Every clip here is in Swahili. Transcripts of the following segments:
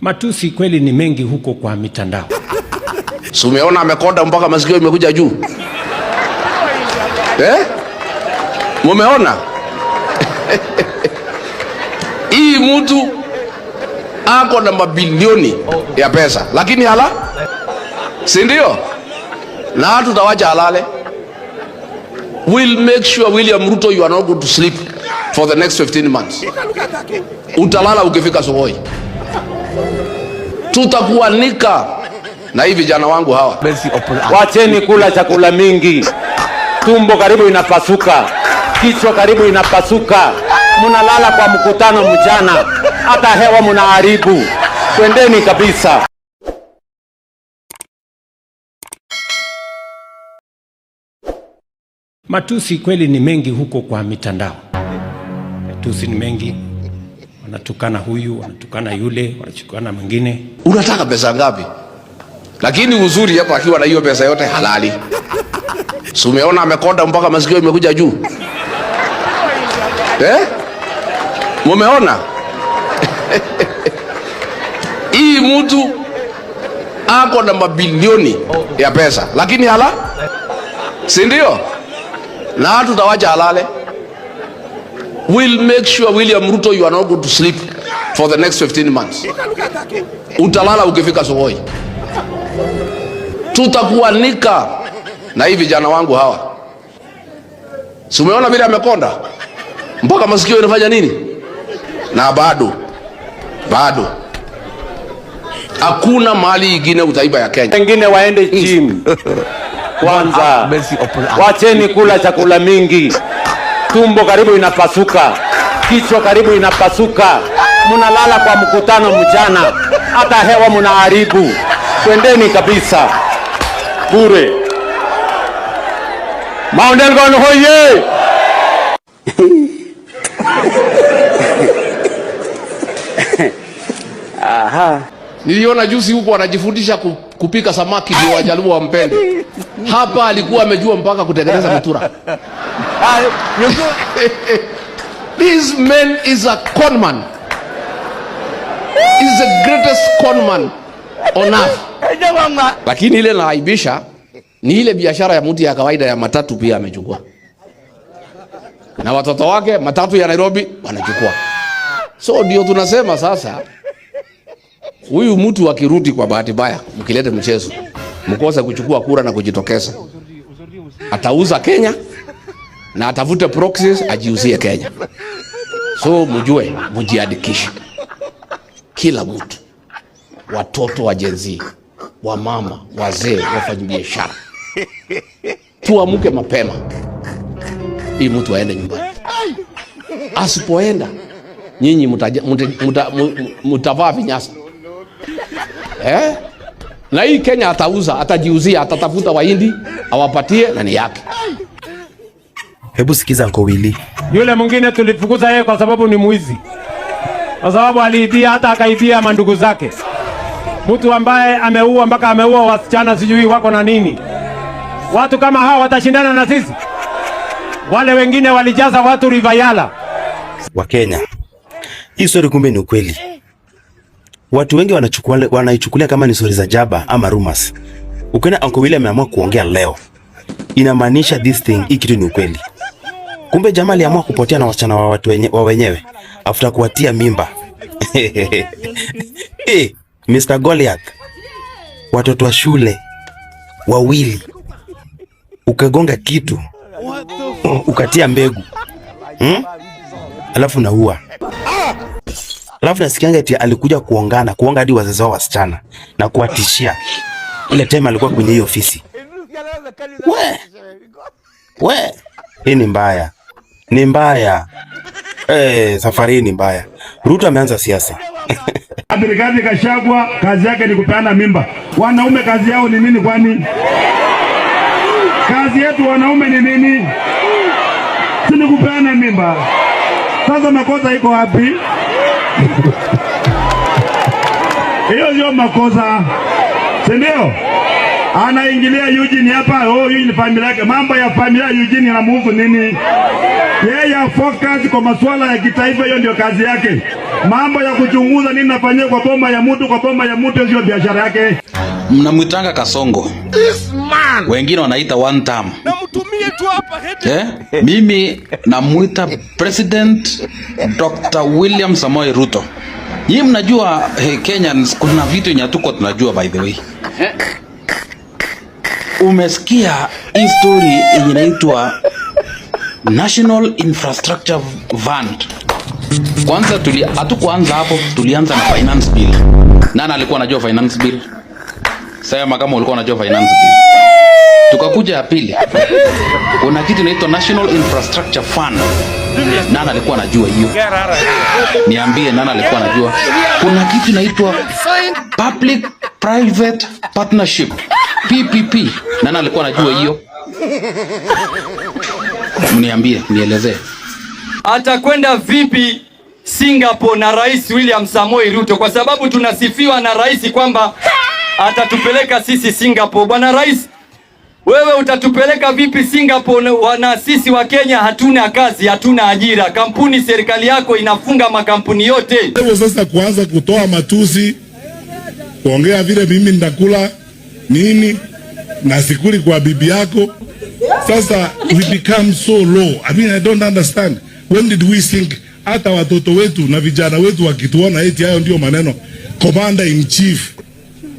Matusi kweli ni mengi huko kwa mitandao. Si umeona amekonda mpaka masikio imekuja juu? Mumeona? Hii mtu ako na mabilioni ya pesa, lakini hala, si ndio? Na hatu tawacha halale. We'll make sure William Ruto you are not going to sleep for the next 15 months. Utalala ukifika Sokoi. Tutakuanika na hivi vijana wangu hawa. Wacheni kula chakula mingi. Tumbo karibu inapasuka. Kichwa karibu inapasuka. Munalala kwa mkutano mchana. Hata hewa munaharibu. Twendeni kabisa. Matusi kweli ni mengi huko kwa mitandao. Matusi ni mengi. Wanatukana huyu, wanatukana yule, wanatukana mwingine. Unataka pesa ngapi? Lakini uzuri hapa akiwa na hiyo pesa yote halali. Si umeona amekonda mpaka masikio imekuja juu? Mumeona? Hii mtu ako na mabilioni ya pesa, lakini hala, si ndio? Na hatu tawacha halale. We'll make sure William Ruto you are not going to sleep for the next 15 months. Utalala ukifika Sokoi. Tutakuanika na hivi vijana wangu hawa. Si umeona vile amekonda mpaka masikio inafanya nini? Na bado hakuna mali ingine utaiba ya Kenya. Wengine waende gym kwanza. Wacheni kula chakula mingi. Tumbo karibu inapasuka. Kichwa karibu inapasuka. Munalala kwa mkutano mchana. Hata hewa munaharibu. Twendeni kabisa. Bure. Mount Elgon hoye! Aha. Niliona juzi huko wanajifundisha kupika samaki ndio Wajaluo wampende. Hapa alikuwa amejua mpaka kutengeneza mitura. This man is a conman. Is the greatest conman on earth. Lakini ile naaibisha ni ile biashara ya mtu ya kawaida ya matatu pia amechukua. Na watoto wake matatu ya Nairobi wanachukua. So ndio tunasema sasa huyu mtu akirudi kwa bahati mbaya mkilete mchezo mkosa kuchukua kura na kujitokeza, atauza Kenya na atavute proxies ajiuzie Kenya. So mjue, mjiandikishe. Kila mtu, watoto wa Gen Z, wa mama, wazee, wafanyabiashara, tuamke mapema. Hii mtu aende nyumbani. Asipoenda nyinyi mtavaa vinyasa. Na hii Kenya atauza, atajiuzia, atatafuta Wahindi awapatie na ni yake. Hebu sikiza Uncle Willy. Yule mwingine tulifukuza yeye kwa sababu ni mwizi. Kwa sababu aliibia, hata akaibia mandugu zake. Mtu ambaye ameua mpaka ameua wasichana sijui wako na nini. Watu kama hao watashindana na sisi? Wale wengine walijaza watu Rivayala. Wa Kenya. Hii story kumbe ni ukweli. Watu wengi wanaichukulia kama ni story za jaba ama rumors. Ukiona Uncle Willy ameamua kuongea leo, inamaanisha this thing, hii kitu ni ukweli. Kumbe jamaa aliamua kupotea na wasichana wa watu wenyewe after kuwatia mimba. Mr. Goliath, watoto wa shule wawili, ukagonga kitu, ukatia mbegu, alafu naua. Alafu nasikianga eti alikuja kuonga hadi wazazi wao wasichana na kuwatishia ile time alikuwa kwenye hiyo ofisi. Hii ni mbaya. Ni mbaya. Safari ni mbaya. Ruto ameanza siasa. Rigathi Gachagua kazi yake ni kupeana mimba. Wanaume kazi yao ni nini kwani? Kazi yetu wanaume ni nini? Si ni kupeana mimba. Sasa makosa iko wapi? Hiyo ndio makosa. Si ndio? Anaingilia Eugene hapa, hii ni familia yake. Mambo ya familia Eugene yanamhusu nini? Yeye focus kwa masuala ya kitaifa, hiyo ndio kazi yake. Mambo ya kuchunguza nini nafanyia kwa boma ya mtu sio biashara yake. Mnamwitanga Kasongo. Wengine wanaita one term. Na mtumie tu hapa hete. Mimi namuita President Dr. William Samoei Ruto. Yeye mnajua Kenyans kuna vitu yenye tuko tunajua by the way. Umesikia hii story yenye inaitwa National Infrastructure Fund. Kwanza hatukuanza hapo, tulianza na finance bill. Nani alikuwa anajua finance bill? Sema kama ulikuwa unajua finance bill. Tukakuja ya pili. Kuna kitu inaitwa National Infrastructure Fund. Nani alikuwa anajua hiyo? Niambie nani alikuwa anajua? Kuna kitu inaitwa Public Private Partnership. PPP. Nani alikuwa anajua hiyo? Mniambie, nielezee. Atakwenda vipi Singapore na Rais William Samoei Ruto, kwa sababu tunasifiwa na rais kwamba atatupeleka sisi Singapore. Bwana Rais, wewe utatupeleka vipi Singapore na sisi wa Kenya hatuna kazi, hatuna ajira. Kampuni serikali yako inafunga makampuni yote. Leo sasa kuanza kutoa matusi, kuongea vile mimi ndakula nini na sikuli kwa bibi yako. Sasa we become so low. I mean, I don't understand. When did we think hata watoto wetu na vijana wetu wakituona eti hayo ndio maneno Commander in Chief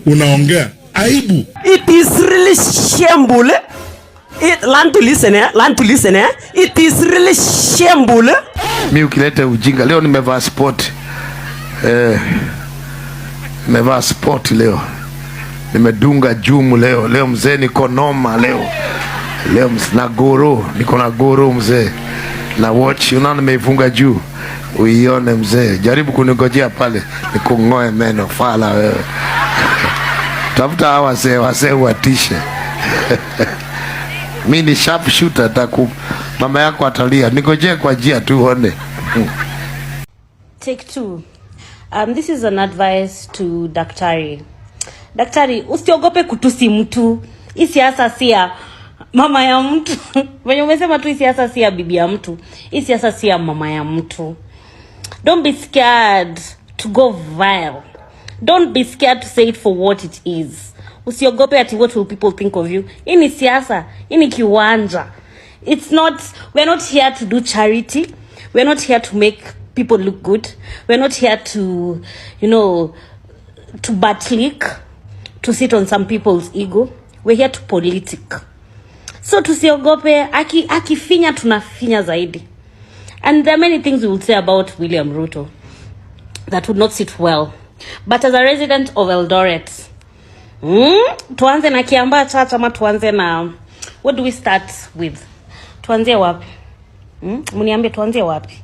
unaongea? Aibu. It is really shameful. Learn to listen. It is really shameful. Mimi ukileta ujinga leo nimevaa sport. Nimevaa sport leo. Nimedunga jumu leo. Leo mzee niko noma leo. Leo na goro, niko na goro mzee. Na watch unaona nimeifunga juu. Uione mzee. Jaribu kunigojea pale nikungoe meno fala wewe. Tafuta hawa wazee watishe. Mimi ni sharp shooter taku. Mama yako atalia. Nigojee kwa njia tu uone. Take 2. This is an advice to Daktari. Daktari, usiogope kutusi mtu. Hii siasa si ya mama ya mtu. Wenye umesema tu hii siasa si ya bibi ya mtu. Hii siasa si ya mama ya mtu. Don't be scared to go viral. Don't be scared to say it for what it is. Usiogope ati what will people think of you. Hii ni siasa, hii ni kiwanja. We're not here to do charity. We're not here to make people look good. We're not here to, to butt-lick, to sit on some people's ego. We're here to politic. So tusiogope, akifinya tunafinya zaidi. And there are many things we will say about William Ruto that would not sit well. But as a resident of Eldoret, tuanze na Kiambaa Church ama tuanze na, what do we start with? Tuanze wapi? Mniambie tuanze wapi?